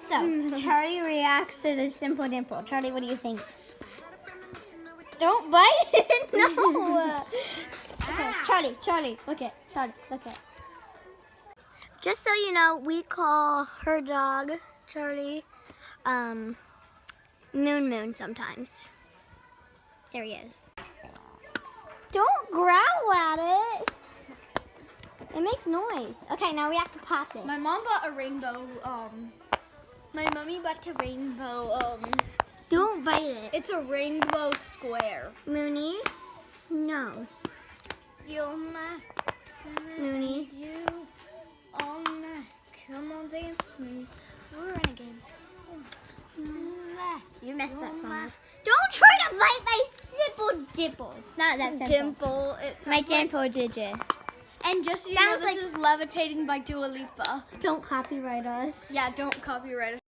So, Charlie reacts to the simple dimple. Charlie, what do you think? Don't bite it. No. Okay, Charlie, look at. Charlie, look at. Just so you know, we call her dog, Charlie, Moon sometimes. There he is. Don't growl at it. It makes noise. Okay, now we have to pop it. My mom bought a rainbow, my mommy bought a rainbow, Don't bite it. it's a rainbow square. Mooney? No. You're my, Mooney. you all night. Come on, dance with me. We're renegade. You messed that song. Don't try to bite my simple dimple. It's not that simple. Dimple. It's My dimple digit. And just so you know, Sounds this like- is Levitating by Dua Lipa. Don't copyright us. Yeah, don't copyright us.